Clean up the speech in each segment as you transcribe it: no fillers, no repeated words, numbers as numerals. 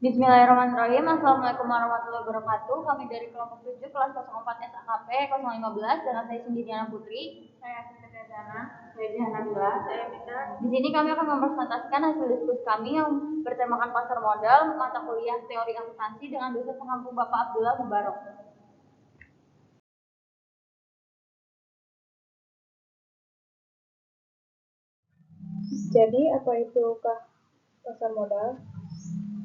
Bismillahirrahmanirrahim. Assalamualaikum warahmatullahi wabarakatuh. Kami dari kelompok 7 kelas 04 SAKP 015 dan saya sendiri Diana Putri. Saya Asisten Dana, saya Diana Bila, saya Mita. Di sini kami akan mempresentasikan hasil diskusi kami yang bertemakan pasar modal, mata kuliah teori akuntansi dengan dosen pengampu Bapak Abdullah Mubarok. Jadi, apa itu pasar modal?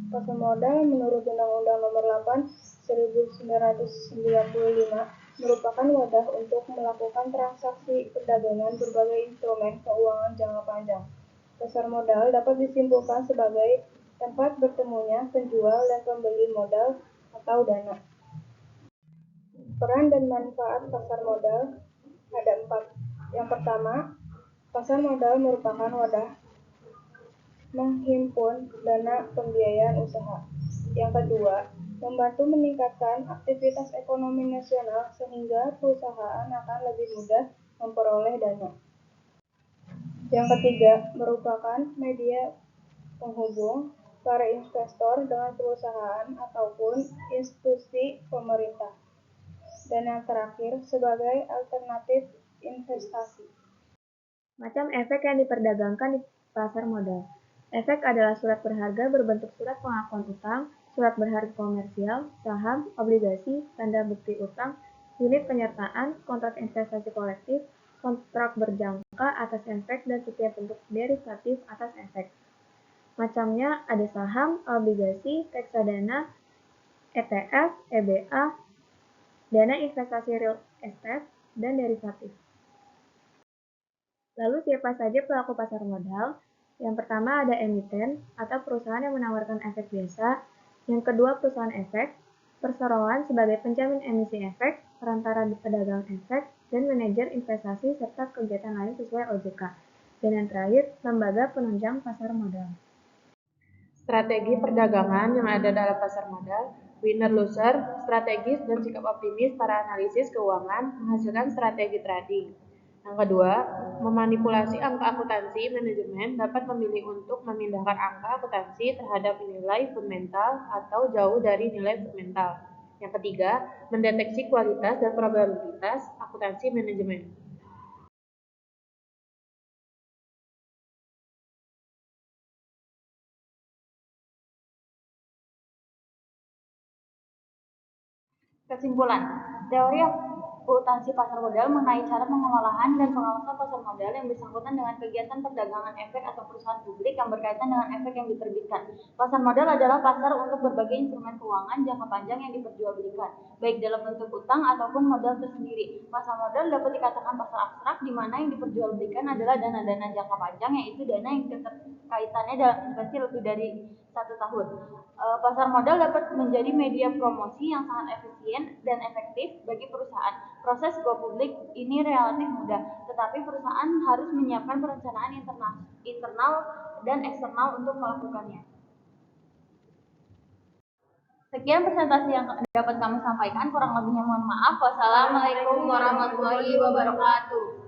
Pasar modal menurut Undang-Undang Nomor 8 1995 merupakan wadah untuk melakukan transaksi perdagangan berbagai instrumen keuangan jangka panjang. Pasar modal dapat disimpulkan sebagai tempat bertemunya penjual dan pembeli modal atau dana. Peran dan manfaat pasar modal ada 4. Yang pertama, pasar modal merupakan wadah menghimpun dana pembiayaan usaha. Yang kedua, membantu meningkatkan aktivitas ekonomi nasional sehingga perusahaan akan lebih mudah memperoleh dana. Yang ketiga, merupakan media penghubung para investor dengan perusahaan ataupun institusi pemerintah. Dan yang terakhir, sebagai alternatif investasi. Macam efek yang diperdagangkan di pasar modal. Efek adalah surat berharga berbentuk surat pengakuan utang, surat berharga komersial, saham, obligasi, tanda bukti utang, unit penyertaan, kontrak investasi kolektif, kontrak berjangka atas efek, dan setiap bentuk derivatif atas efek. Macamnya ada saham, obligasi, reksadana, ETF, EBA, dana investasi real estate, dan derivatif. Lalu siapa saja pelaku pasar modal? Yang pertama ada emiten atau perusahaan yang menawarkan efek biasa. Yang kedua perusahaan efek, perseroan sebagai penjamin emisi efek, perantara pedagang efek, dan manajer investasi serta kegiatan lain sesuai OJK. Dan yang terakhir, lembaga penunjang pasar modal. Strategi perdagangan yang ada dalam pasar modal, winner loser, strategis dan sikap optimis para analisis keuangan menghasilkan strategi trading. Yang kedua, memanipulasi angka akuntansi manajemen dapat memilih untuk memindahkan angka akuntansi terhadap nilai fundamental atau jauh dari nilai fundamental. Yang ketiga, mendeteksi kualitas dan probabilitas akuntansi manajemen. Kesimpulan, teori akuntansi pasar modal mengenai cara pengolahan dan pengawasan pasar modal yang bersangkutan dengan kegiatan perdagangan efek atau perusahaan publik yang berkaitan dengan efek yang diterbitkan. Pasar modal adalah pasar untuk berbagai instrumen keuangan jangka panjang yang diperjualbelikan, baik dalam bentuk utang ataupun modal tersendiri. Pasar modal dapat dikatakan pasar abstrak di mana yang diperjualbelikan adalah dana-dana jangka panjang, yaitu dana yang keterkaitannya dalam investasi lebih dari 1 tahun. Pasar modal dapat menjadi media promosi yang sangat efisien dan efektif bagi perusahaan. Proses go publik ini relatif mudah, tetapi perusahaan harus menyiapkan perencanaan internal dan eksternal untuk melakukannya. Sekian presentasi yang dapat kami sampaikan, kurang lebihnya mohon maaf. Wassalamualaikum warahmatullahi wabarakatuh.